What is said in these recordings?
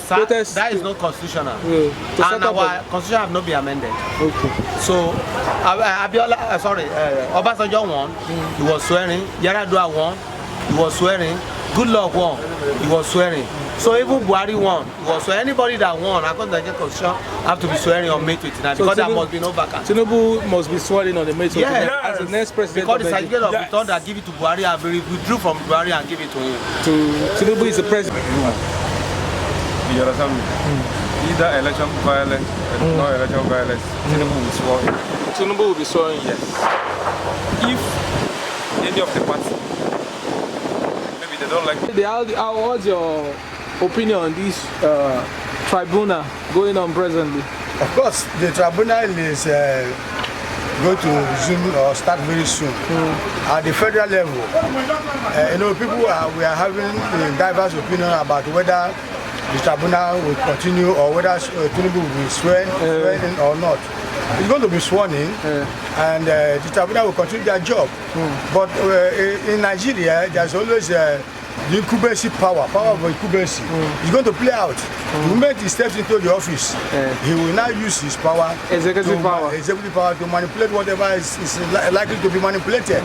protest. That is not constitutional. And our constitution have not been amended. Okay. So, Abiola, Obasanjo won, he was swearing. Yaradua won, he was swearing. Good Luck won, he was swearing. So even Buhari won, he was swearing. Anybody that won, according to the constitution, have to be swearing on May 29 because there must be no vacant. Tinubu must be swearing on the May 29 yes. as the next president. Because the certificate of return that give it to Buhari, and we withdrew from Buhari and give it to him. Tinubu is the president. You understand me? Either election violence, no election violence, Tinubu will swear in. Tinubu will be swearing. Yes. If any of the party, maybe they don't like it. What's your opinion on this tribunal going on presently? Of course, the tribunal is going to resume or start very soon. At the federal level, you know, we are having diverse opinion about whether the tribunal will continue or whether Tinubu will be sworn in or not. It's going to be sworn in, and the tribunal will continue their job. But in Nigeria, there's always the incubacy power of incubacy. It's going to play out. The moment he steps into the office, he will now use his power, executive power to manipulate whatever is likely to be manipulated.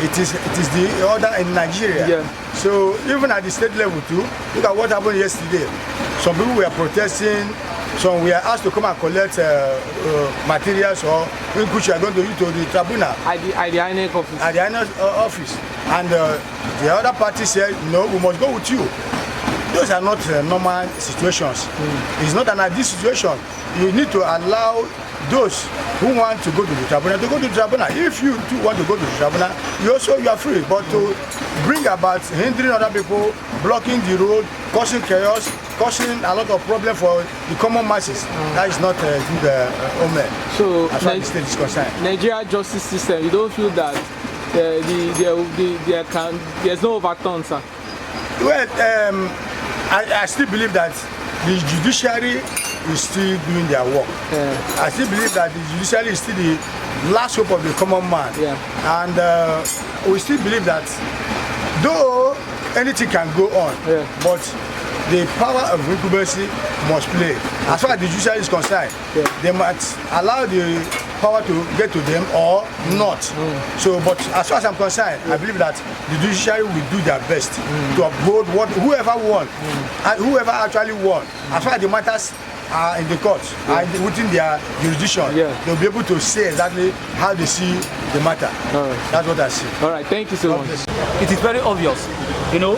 It is the order in Nigeria. Yeah. So even at the state level too, look at what happened yesterday. Some people were protesting. So we are asked to come and collect materials or which we are going to use to the tribunal. At the INEC office. At the INEC office. And the other party said, no, we must go with you. Those are not normal situations. It's not an ideal situation. You need to allow those who want to go to the tribunal to go to the tribunal. If you too want to go to the tribunal, you are free. But to bring about hindering other people, blocking the road, causing chaos, causing a lot of problem for the common masses, that is not a good omen. So as far as the state is concerned. Nigeria justice system, you don't feel that there's no overturn, sir? Well, I still believe that the judiciary is still doing their work. I still believe that the judiciary is still the last hope of the common man. And we still believe that though anything can go on, but the power of incubacy must play. As far as the judiciary is concerned, they must allow the power to get to them or not. So, but as far as I'm concerned, I believe that the judiciary will do their best to uphold whoever won, and whoever actually won. As far as the matters are in the courts and within their jurisdiction, they'll be able to say exactly how they see the matter. That's what I see. All right, thank you so much. It is very obvious, you know.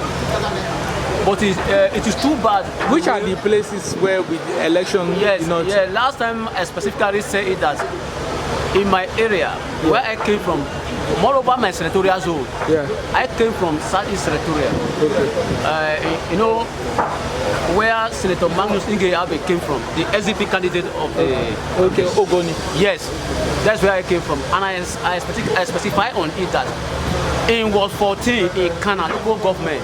But it is too bad. Which are the places where with the election? Last time I specifically said it that in my area where I came from, moreover my senatorial zone, I came from Southeast Senatorial. You know where Senator Magnus Inge-Abe came from, the SDP candidate of the Ogoni. Yes, that's where I came from, and I specify on it that in Ward 14 in Kana local government.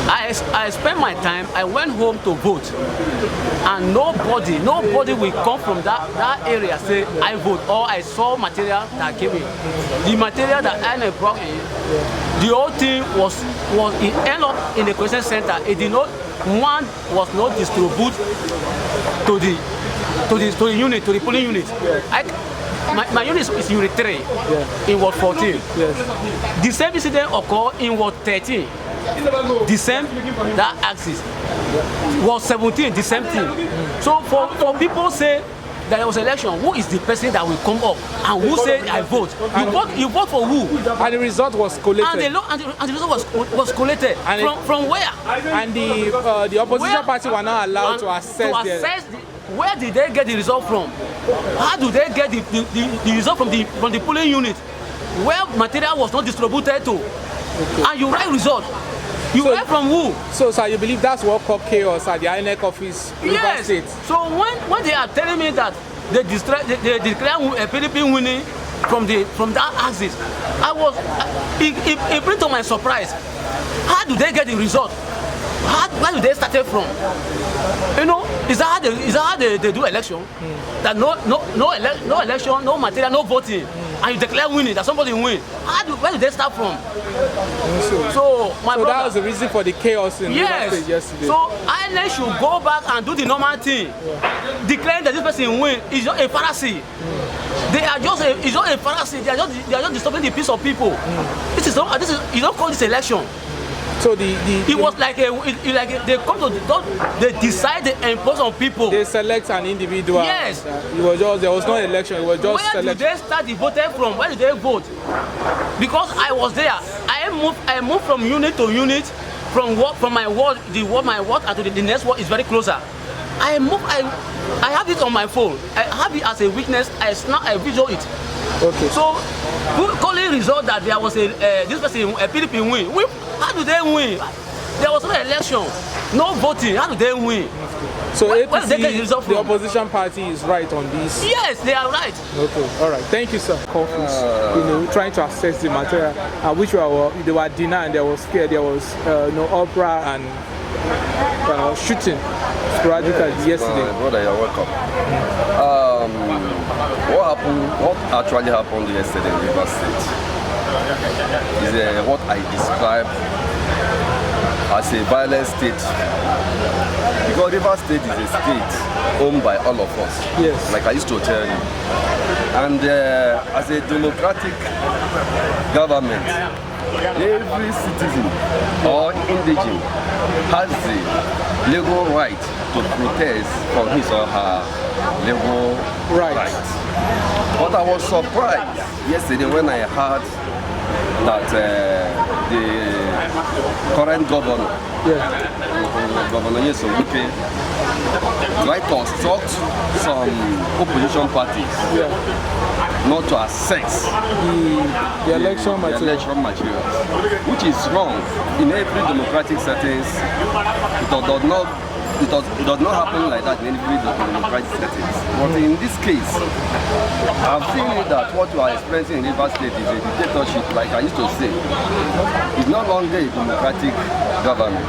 I spent my time, I went home to vote, and nobody will come from that area say I vote or I saw material that came in. The material that I brought in, the whole thing was it ended up in the question center. It did not, one was not distributed to the unit, to the polling unit. My unit is unit 3 in Ward 14. The same incident occurred in Ward 13. The same, that axis was 17, the same thing. So for people say that there was election, who is the person that will come up and who say I vote? You vote for who? And the result was collated. And the result was collated. From where? And the opposition party were not allowed to assess where did they get the result from? How do they get the result from the polling unit where material was not distributed to? And you write result. You write from who? So you believe that's what caused chaos at the INEC office? Yes. State? So when they are telling me that they declare a PDP winning from that axis, it brings to my surprise. How do they get the result? Where do they start from? You know, is that how they do election? That no election, no material, no voting. and you declare winning, that somebody win. Where did they start from? So my brother, that was the reason for the chaos in Rivers State yesterday. So INEC should go back and do the normal thing, declaring that this person win is just a Pharisee. They are just it's not a Pharisee. They are just disturbing the peace of people. You don't call this election. So it was like they come to they decide to impose on people. They select an individual. Yes. There was no election. It was just where selection. Did they start the voting from? Where did they vote? Because I was there. I moved from unit to unit, from my ward, my ward, and to the next ward is very closer. I have it on my phone. I have it as a witness. I video it. Okay. So, calling result that there was this person a PDP win. How do they win? There was no election, no voting. How do they win? So where they get the result from? The opposition party is right on this. Yes, they are right. Okay, all right. Thank you, sir. Conference, trying to assess the material, which they were denied. There was scare. There was opera and shooting sporadically yesterday. Brother, you're welcome. What actually happened yesterday in Rivers State is what I describe as a violent state. Because Rivers State is a state owned by all of us. Yes. Like I used to tell you. And as a democratic government, every citizen or indigent has the legal right to protest for his or her legal right. But I was surprised yesterday when I heard that the current governor, Governor Yesobuke, tried to obstruct some opposition parties not to access the election materials, which is wrong. In every democratic settings, it does not happen like that in every democratic settings. But in this case, I've seen that what you are experiencing in Rivers State is a dictatorship, like I used to say. It's no longer a democratic government,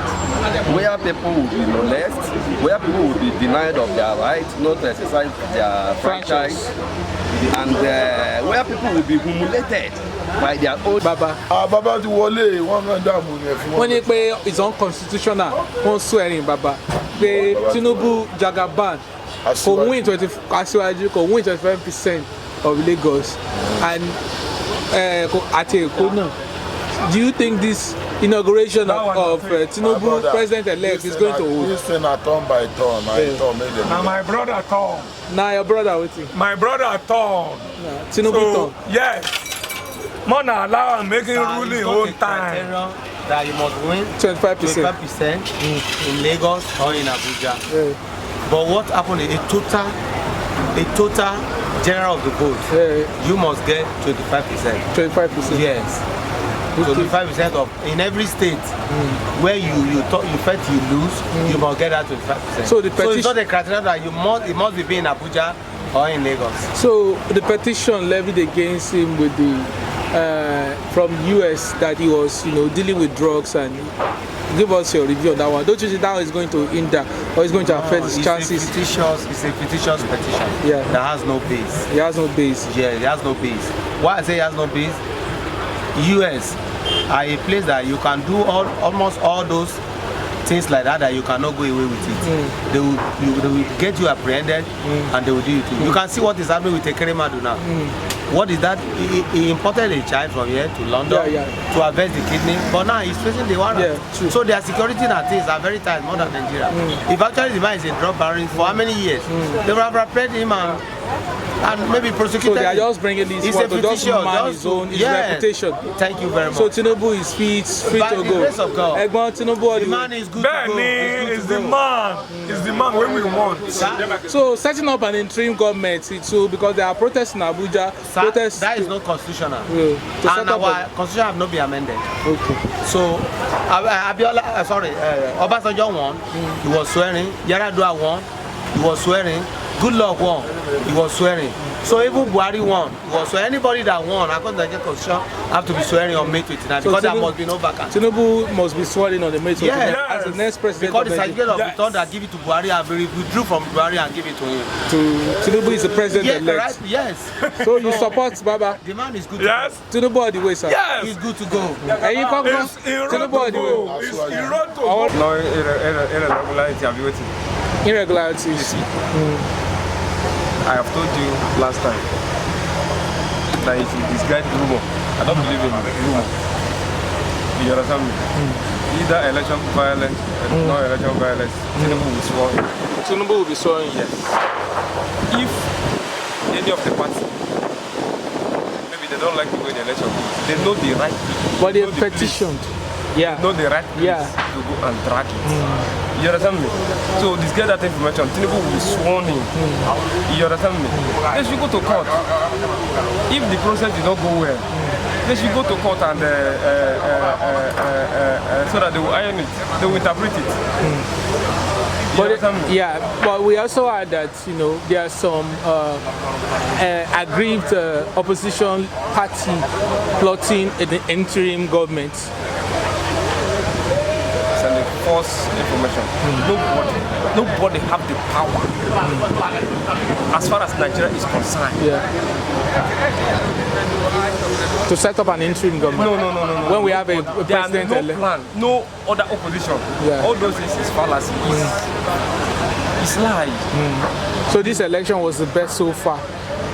where people will be molested, where people will be denied of their right not to exercise their franchise, and where people will be humiliated by their own. Baba ti wọlé wọn kan dààmú yẹn fún wọn. Wọ́n ní pé it's unconstitutional. Wọ́n swearing Baba pé Tinubu Jagaban kò win 25% of Lagos and àti Èkó náà. Do you think this inauguration of Tinubu president-elect is going to hold? This thing are turn by turn. Now my brother turn. Now your brother wetin? My brother turn. Tinubu turn. Yes. More than allow and making ruling own time. That you must win 25% in Lagos or in Abuja. Yeah. But what happened? A total general of the vote. You must get 25%. 25%. Yes. 25% of in every state where you felt you lose, you must get that 25%. So it's not a criteria that it must be in Abuja or in Lagos. So the petition levied against him with the from US that he was dealing with drugs, and give us your review on that one. Don't you think that is going to hinder or is going to affect his chances? It's a fictitious petition. Yeah. That has no base. It has no base. Yeah, it has no base. Why I say it has no base? US are a place that you can do almost all those things like that you cannot go away with it. They will get you apprehended and they will do it. You can see what is happening with Ekeremadu now. What is that? He imported a child from here to London to harvest the kidney, but now he's facing the warrant. So their security and things are very tight, more than Nigeria. If actually the man is in drug barrel for how many years? They will have apprehended him and maybe prosecuted. So they are just bringing this one to just man his own reputation. Thank you very much. So Tinubu is free to go. By the grace of God. Tinubu, the man is good to go. Is the man when we want. So setting up an interim government too, because there are protests in Abuja. That is not constitutional. And our constitution have not been amended. Okay. So Obasanjo won. He was swearing. Yaradua won. He was swearing. Good luck won. He was swearing. So even Buhari won. So anybody that won, according to the constitution, have to be swearing on May 29 because there must be no vacancy. Tinubu must be sworn in on the May 29 Yes. as the next president. Because the certificate of return that give it to Buhari, I withdrew from Buhari and give it to him. Tinubu is the president Yeah, elect. right? Yes. So you support Baba? The man is good. Yes. Tinubu all the way, sir. Yes. He's good to go. And you come from Tinubu all the way. He wrote to go. No irregularity, have you waiting? Irregularities. I have told you last time that if you disguise rumor, I don't believe in rumor. You understand me? Either election violence or no election violence, Tinubu will sworn in. Tinubu will be sworn in. Yes. If any of the party, maybe they don't like the way the election goes, they know the right people. But they know the petitioned. place, Yeah. know the right place Yeah. to go and track it. You understand me? So this get that information, Tinubu will be sworn in. You understand me? They should go to court. If the process did not go well, they should go to court and so that they will iron it, they will interpret it. But we also heard that there are some aggrieved opposition party plotting in the interim government. And the false information. Nobody have the power as far as Nigeria is concerned. To set up an interim government. No. When we have a There are president no elect. plan, no other opposition. Yeah. All those things is fallacy. It's lie. So this election was the best so far.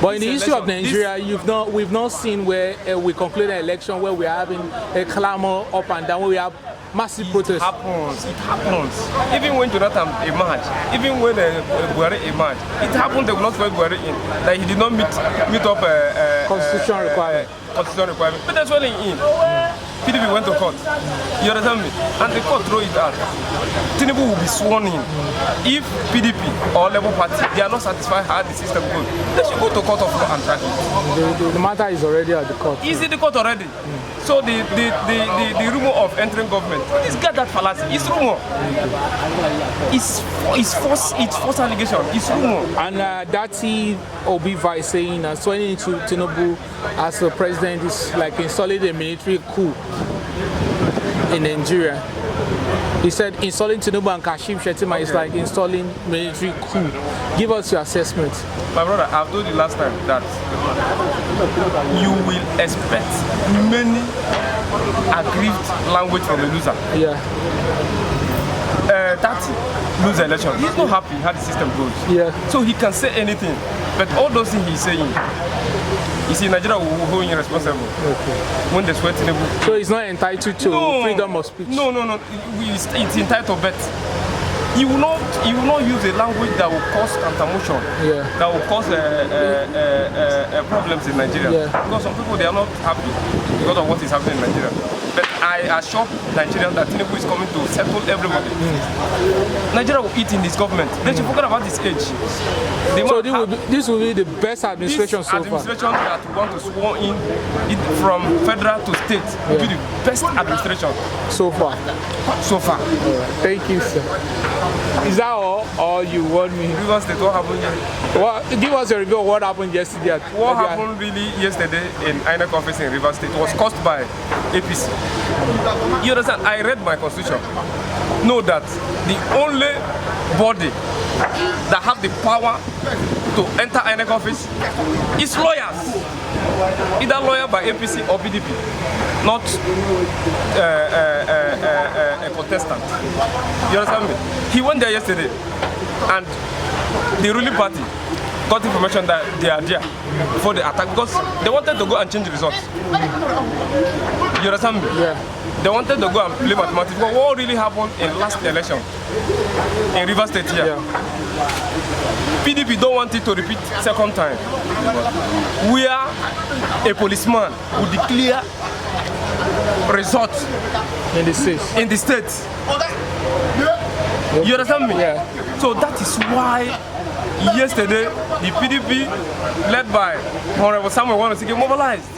But in the This issue of election- Nigeria, we've not seen where we conclude an election where we are having a clamor up and down, where we have massive protests. It happens. Even when Jonathan emerged, even when Buhari emerged, it happened they will not swear Buhari in. That he did not meet up Constitutional requirement. Constitutional requirement. But that's swearing in. PDP went to court. You understand me? And the court throw it out. Tinubu will be sworn in. If PDP or Labour Party they are not satisfied how the system goes, they should go to court of law and track it. The matter is already at the court. Is in the court already? So the rumor of entering government, this guy that fallacy, it's rumor. It's false allegation. It's rumor. And Dati Obi Vice saying swearing into Tinubu as the president is like installing a military coup in Nigeria. He said installing Tinubu and Kashim Shettima is like installing military coup. Give us your assessment. My brother, I've told you last time that you will expect many aggrieved language from a loser. Yeah. That lose election. He's not happy how the system goes. Yeah. So he can say anything. But all those things he's saying, you see, Nigeria will hold him responsible. Okay. When they swear Tinubu. So he's not entitled to freedom of speech? No. It's entitled, but he will not use a language that will cause counter-motion, that will cause problems in Nigeria. Because some people, they are not happy because of what is happening in Nigeria. But I assure Nigerians that Tinubu is coming to settle everybody. Nigeria will eat in this government. They should forget about this age. So this will be the best administration so far? Administration that we want to swear in it from federal to state will be the best administration. So far? So far. Thank you, sir. Is that all, or you want me? Rivers State, what happened yesterday? Give us a review of what happened yesterday. What happened really yesterday in INEC office in Rivers State was caused by APC. You understand? I read my constitution. Know that the only body that have the power to enter INEC office is lawyers. Either lawyer by APC or PDP, not a contestant. You understand me? He went there yesterday and the ruling party got information that they are there before the attack because they wanted to go and change the results. You understand me? Yeah. They wanted to go and play mathematics. But what really happened in last election in Rivers State here? PDP don't want it to repeat second time. Where a policeman would declare results in the state. You understand me? Yeah. So that is why yesterday the PDP led by Honorable Samuel Wanusike mobilized.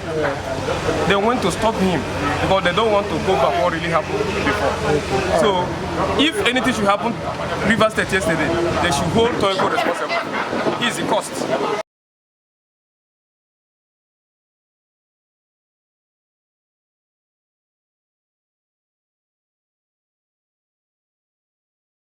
They went to stop him because they don't want to go back what really happened before. So if anything should happen Rivers State yesterday, they should hold Toyko responsible. He's the cost.